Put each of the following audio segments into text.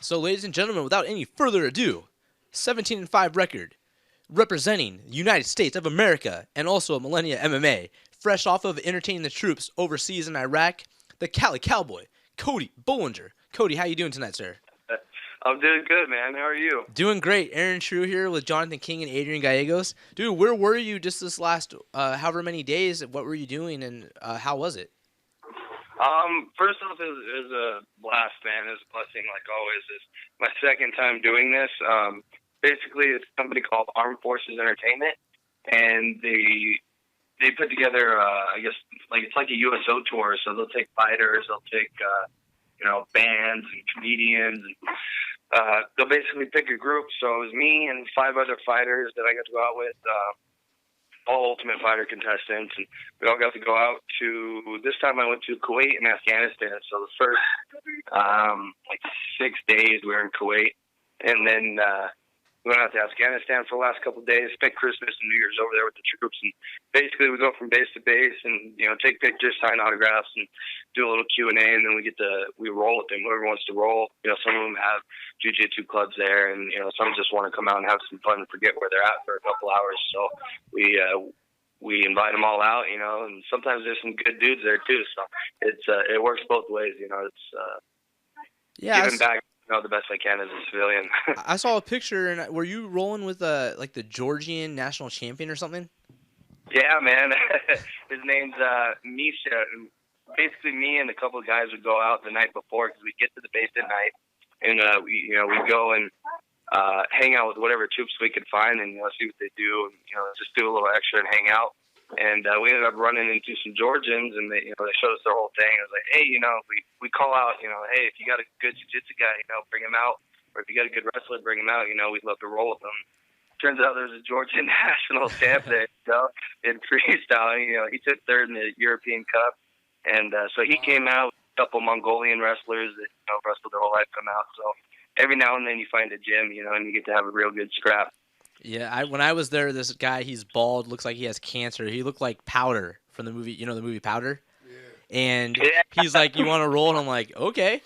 So, ladies and gentlemen, without any further ado, 17-5 record, representing the United States of America and also Millennia MMA, fresh off of entertaining the troops overseas in Iraq, the Cali Cowboy, Cody Bollinger. Cody, how you doing tonight, sir? I'm doing good, man. How are you? Doing great. Aaron True here with Jonathan King and Adrian Gallegos. Dude, where were you just this last however many days? What were you doing, and how was it? First off, it was a blast, man. It was a blessing, like always. It's my second time doing this. Basically, it's a company called Armed Forces Entertainment, and they put together, I guess, it's like a USO tour. So they'll take fighters, they'll take, bands and comedians. They'll basically pick a group. So it was me and 5 other fighters that I got to go out with. All Ultimate Fighter contestants, and we all got to go out to. This time I went to Kuwait and Afghanistan. So the first 6 days we were in Kuwait, and then we went out to Afghanistan for the last couple of days. Spent Christmas and New Year's over there with the troops, and basically we go from base to base and take pictures, sign autographs, and do a little Q&A, and then we roll with them. Whoever wants to roll. Some of them have jiu-jitsu clubs there, and some just want to come out and have some fun and forget where they're at for a couple hours. So we invite them all out, and sometimes there's some good dudes there too. So it works both ways, It's giving back, the best I can as a civilian. I saw a picture, and were you rolling with the Georgian national champion or something? Yeah, man. His name's Misha. And basically, me and a couple of guys would go out the night before because we'd get to the base at night, and we'd go and hang out with whatever troops we could find, and see what they do, and just do a little extra and hang out. And we ended up running into some Georgians, and they showed us their whole thing. It was like, hey, we call out, hey, if you got a good jiu-jitsu guy, bring him out, or if you got a good wrestler, bring him out. We'd love to roll with them. Turns out there was a Georgian national champ there, in freestyle. He took third in the European Cup, and so he came out with a couple Mongolian wrestlers that wrestled their whole life come out. So every now and then you find a gym, and you get to have a real good scrap. Yeah, when I was there, this guy, he's bald, looks like he has cancer. He looked like Powder from the movie, the movie Powder? Yeah. And he's like, you want to roll? And I'm like, okay.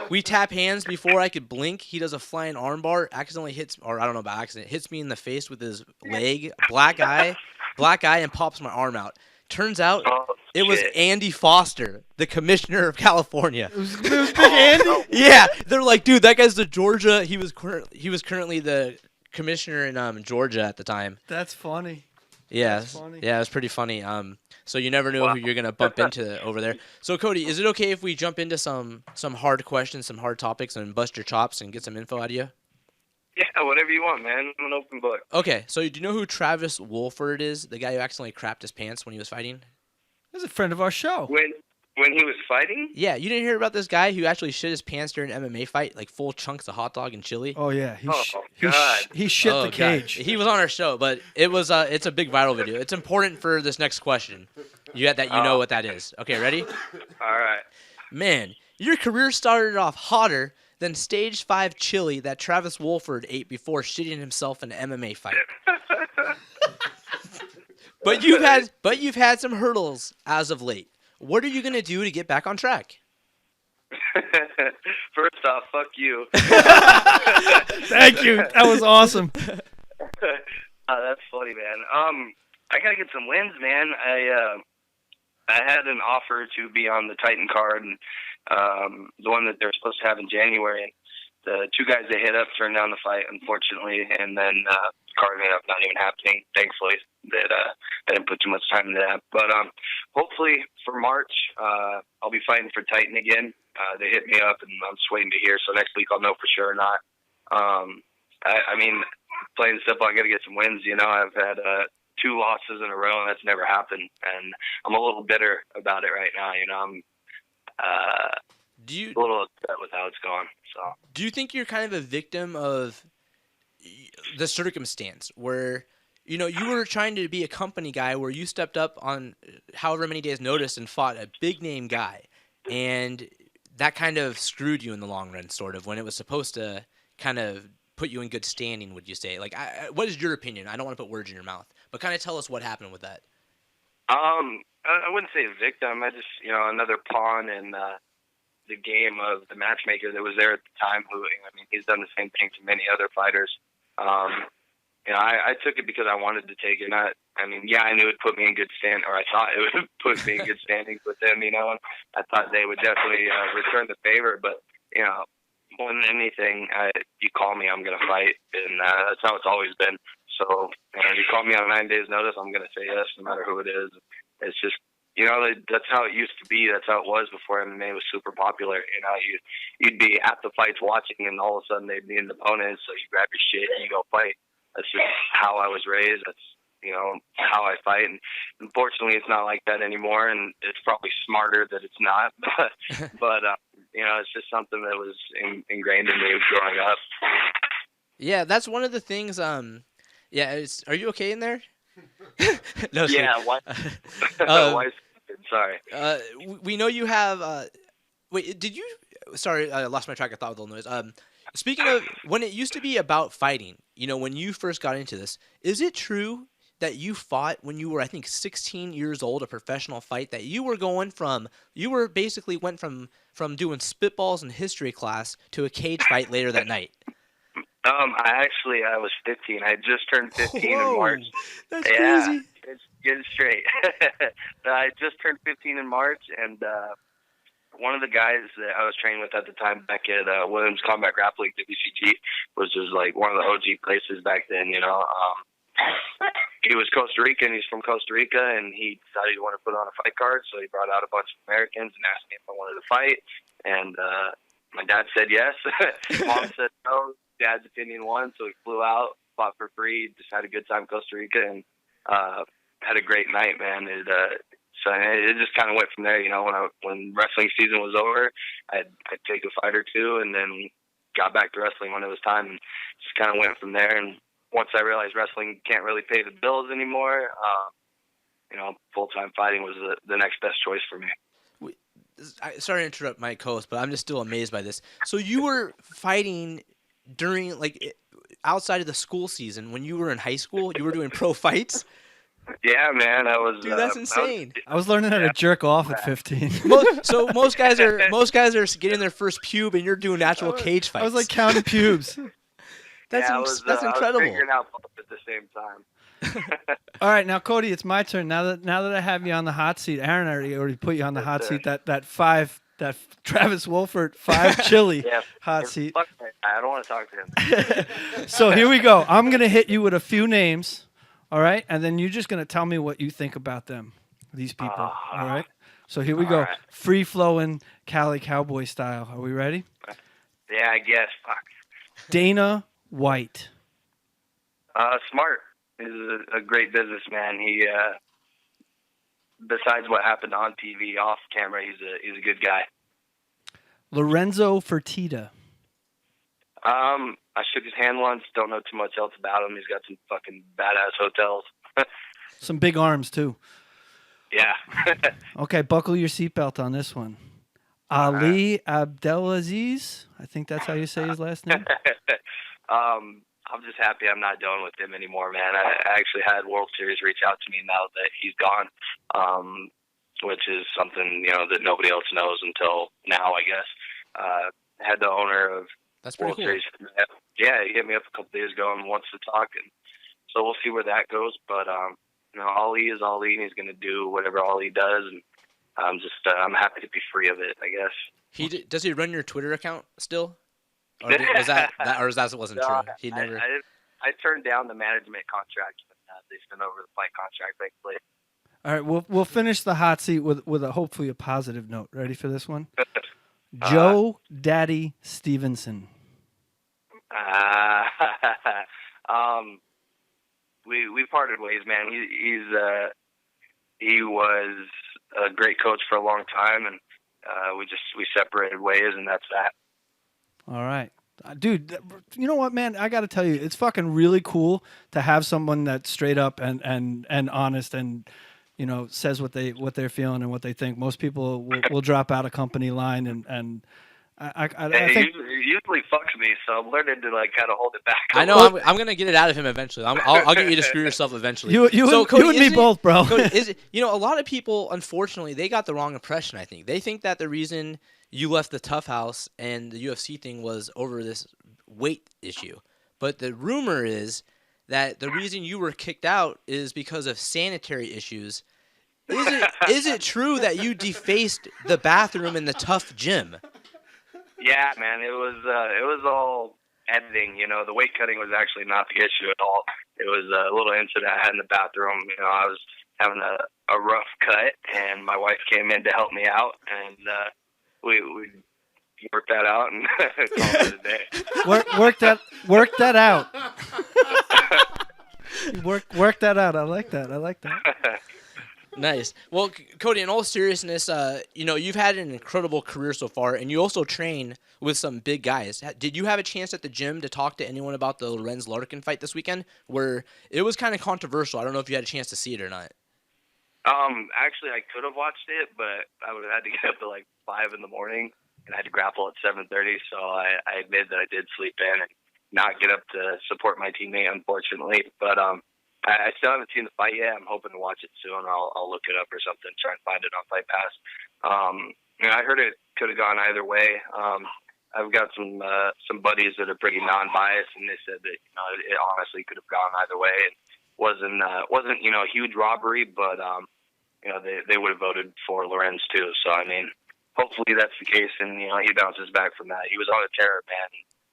We tap hands before I could blink. He does a flying armbar, accidentally hits, or I don't know about accident, hits me in the face with his leg, black eye, and pops my arm out. Turns out it was Andy Foster, the commissioner of California. It was Big Andy? Yeah, they're like, dude, that guy's the Georgia. He was currently the commissioner in Georgia at the time. That's funny. Yeah, That's funny. Yeah, it was pretty funny. So you never know who you're gonna bump into over there. So Cody, is it okay if we jump into some hard questions, some hard topics, and bust your chops and get some info out of you? Yeah, whatever you want, man. I'm an open book. Okay, so do you know who Travis Wolford is? The guy who accidentally crapped his pants when he was fighting? He's a friend of our show. When he was fighting? Yeah, you didn't hear about this guy who actually shit his pants during an MMA fight, like full chunks of hot dog and chili? Oh yeah, God. he shit the cage. God. He was on our show, but it's a big viral video. It's important for this next question. You know what that is. Okay, ready? All right. Man, your career started off hotter than Stage 5 chili that Travis Wolford ate before shitting himself in an MMA fight. But you've had some hurdles as of late. What are you going to do to get back on track? First off, fuck you. Thank you. That was awesome. That's funny, man. I gotta get some wins, man. I had an offer to be on the Titan card, and the one that they're supposed to have in January. And the 2 guys they hit up turned down the fight, unfortunately, and then the card ended up not even happening. Thankfully, that I didn't put too much time into that. But hopefully for March, I'll be fighting for Titan again. They hit me up, and I'm just waiting to hear. So next week I'll know for sure or not. I mean, plain and simple, I got to get some wins. I've had 2 losses in a row, and that's never happened. And I'm a little bitter about it right now. I'm a little upset with how it's gone. So, do you think you're kind of a victim of the circumstance where, you were trying to be a company guy where you stepped up on however many days' notice and fought a big-name guy, and that kind of screwed you in the long run, sort of, when it was supposed to kind of put you in good standing, would you say? Like, what is your opinion? I don't want to put words in your mouth, but kind of tell us what happened with that. I wouldn't say a victim. I just, another pawn in the game of the matchmaker that was there at the time. Who, I mean, he's done the same thing to many other fighters. I took it because I wanted to take it. I knew it put me in good stand, or I thought it would put me in good standings with them. I thought they would definitely return the favor. But more than anything, you call me, I'm gonna fight, and that's how it's always been. So if you call me on 9 days' notice, I'm gonna say yes, no matter who it is. It's just. That's how it used to be. That's how it was before MMA was super popular. You'd be at the fights watching, and all of a sudden they'd be an opponent, so you grab your shit and you go fight. That's just how I was raised. That's, how I fight. And unfortunately, it's not like that anymore, and it's probably smarter that it's not. But it's just something that was ingrained in me growing up. Yeah, that's one of the things. Are you okay in there? No, yeah, why? Sorry. We know you have. Wait, did you? Sorry, I lost my track of thought with all the noise. Speaking of when it used to be about fighting, when you first got into this, is it true that you fought when you were, I think, 16 years old, a professional fight? That you were basically went from doing spitballs in history class to a cage fight later that night. I was 15. I had just turned 15 in March. That's crazy. Get it straight. I just turned 15 in March, and one of the guys that I was training with at the time back at Williams Combat Grappling, WCG, was just like one of the OG places back then, He was Costa Rican. He's from Costa Rica, and he decided he wanted to put on a fight card, so he brought out a bunch of Americans and asked me if I wanted to fight, and my dad said yes. Mom said no. Dad's opinion won, so he flew out, fought for free, just had a good time in Costa Rica, and had a great night, man. So it just kind of went from there. When wrestling season was over, I'd take a fight or two, and then got back to wrestling when it was time, and just kind of went from there. And once I realized wrestling can't really pay the bills anymore, full-time fighting was the next best choice for me. Sorry to interrupt my co-host, but I'm just still amazed by this. So you were fighting during, outside of the school season, when you were in high school, you were doing pro fights? Yeah, man, I was. Dude, that's insane. I was learning how to jerk off at 15. Most guys are getting their first pube, and you're doing actual cage fights. I was like counting pubes. That's incredible. I was figuring out both at the same time. All right, now Cody, it's my turn. Now that I have you on the hot seat, Aaron already put you on the hot seat. That Travis Wolford 5 chili hot seat. Fuck me. I don't want to talk to him. So here we go. I'm gonna hit you with a few names, all right, and then you're just gonna tell me what you think about them, these people. All right. So here we go. Right. Free flowing Cali Cowboy style. Are we ready? Yeah, I guess. Fuck. Dana White. Smart. He's a great businessman. He, besides what happened on TV, off camera, he's a good guy. Lorenzo Fertitta. I shook his hand once. Don't know too much else about him. He's got some fucking badass hotels. Some big arms too. Yeah. Okay, buckle your seatbelt on this one. Ali Abdelaziz. I think that's how you say his last name. I'm just happy I'm not dealing with him anymore, man. I actually had World Series reach out to me now that he's gone, which is something, that nobody else knows until now, I guess. Had the owner of That's pretty World cool. Series. Yeah, he hit me up a couple days ago and wants to talk, and so we'll see where that goes. But, Ali is Ali, and he's going to do whatever Ali does, and I'm happy to be free of it, I guess. Does he run your Twitter account still? Or was that wasn't No, true? He never. I turned down the management contract, but they sent over the fight contract, thankfully. All right, we'll finish the hot seat with a hopefully a positive note. Ready for this one? Joe Daddy Stevenson. We parted ways, man. He was a great coach for a long time, and we separated ways, and that's that. All right. Dude, you know what, man? I got to tell you, it's fucking really cool to have someone that's straight up and honest and, says what they're feeling and what they think. Most people will drop out a company line and I think it usually fucks me, so I'm learning to kind of hold it back. I know I'm gonna get it out of him eventually. I'll get you to screw yourself eventually. Cody, you and me both, bro. Cody, a lot of people, unfortunately, they got the wrong impression. I think they think that the reason you left the TUF house and the UFC thing was over this weight issue. But the rumor is that the reason you were kicked out is because of sanitary issues. Is it true that you defaced the bathroom in the TUF gym? Yeah, man, it was all editing. You know, the weight cutting was actually not the issue at all. It was a little incident I had in the bathroom. You know, I was having a rough cut, and my wife came in to help me out, and we worked that out and called it a day. Work that out. Work that out. I like that. Nice. Well, Cody, in all seriousness, you've had an incredible career so far, and you also train with some big guys. Did you have a chance at the gym to talk to anyone about the Lorenz Larkin fight this weekend, where it was kind of controversial? I don't know if you had a chance to see it or not. Actually, I could have watched it, but I would have had to get up at like 5 in the morning, and I had to grapple at 7:30. So I admit that I did sleep in and not get up to support my teammate, unfortunately. But I still haven't seen the fight yet. I'm hoping to watch it soon. I'll look it up or something, try and find it on Fight Pass. I heard it could have gone either way. I've got some buddies that are pretty non-biased, and they said that it honestly could have gone either way. It wasn't a huge robbery, but they would have voted for Lorenz too. So I mean, hopefully that's the case, and he bounces back from that. He was on a tear, man.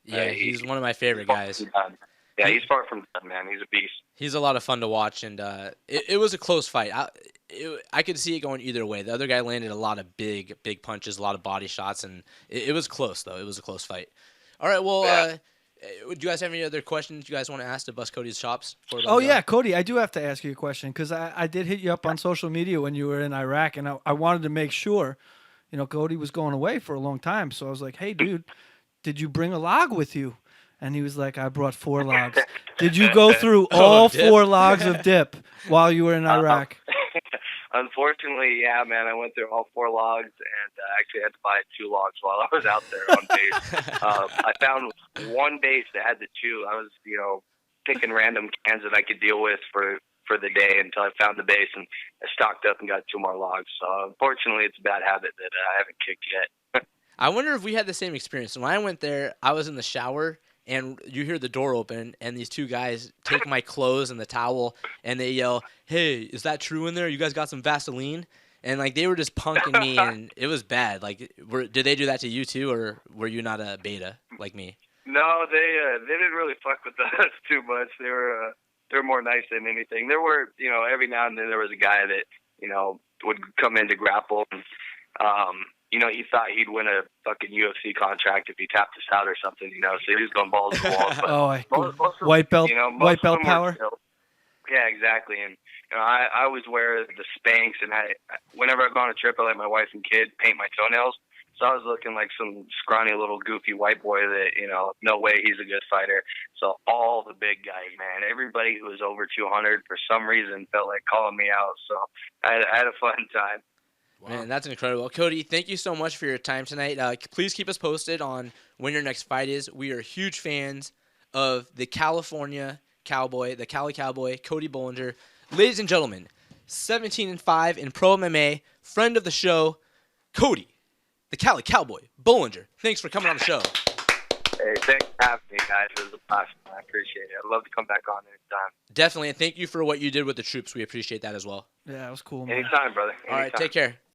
Yeah, he's one of my favorite guys. Yeah, he's far from done, man. He's a beast. He's a lot of fun to watch, and it was a close fight. I could see it going either way. The other guy landed a lot of big punches, a lot of body shots, and it was close, though. It was a close fight. All right, well, do you guys have any other questions you guys want to ask to bust Cody's chops? Yeah, Cody, I do have to ask you a question, because I did hit you up on social media when you were in Iraq, and I wanted to make sure, Cody was going away for a long time, so I was like, hey, dude, did you bring a log with you? And he was like, I brought 4 logs. Did you go through all 4 logs of dip while you were in Iraq? Unfortunately, yeah, man. I went through all 4 logs, and I actually had to buy 2 logs while I was out there on base. I found one base that had the 2. I was, picking random cans that I could deal with for the day until I found the base, and I stocked up and got 2 more logs. So unfortunately, it's a bad habit that I haven't kicked yet. I wonder if we had the same experience. When I went there, I was in the shower, and you hear the door open, and these 2 guys take my clothes and the towel, and they yell, hey, is that true in there? You guys got some Vaseline? And, they were just punking me, and it was bad. Did they do that to you, too, or were you not a beta like me? No, they didn't really fuck with us too much. They're more nice than anything. There were, every now and then there was a guy that, would come in to grapple, and, he thought he'd win a fucking UFC contract if he tapped us out or something, so he was going balls to the wall. But white belt power. Yeah, exactly. And I always wear the Spanx, and whenever I go on a trip, I let my wife and kid paint my toenails. So I was looking like some scrawny little goofy white boy that, no way he's a good fighter. So all the big guys, man, everybody who was over 200 for some reason felt like calling me out. So I had a fun time. Wow. Man, that's incredible. Cody, thank you so much for your time tonight. Please keep us posted on when your next fight is. We are huge fans of the California Cowboy, the Cali Cowboy, Cody Bollinger. Ladies and gentlemen, 17-5 in Pro MMA, friend of the show, Cody, the Cali Cowboy, Bollinger. Thanks for coming on the show. Hey, thanks for having me, guys. It was a blast. I appreciate it. I'd love to come back on anytime. Definitely, and thank you for what you did with the troops. We appreciate that as well. Yeah, it was cool, man. Anytime, brother. Anytime. All right, take care.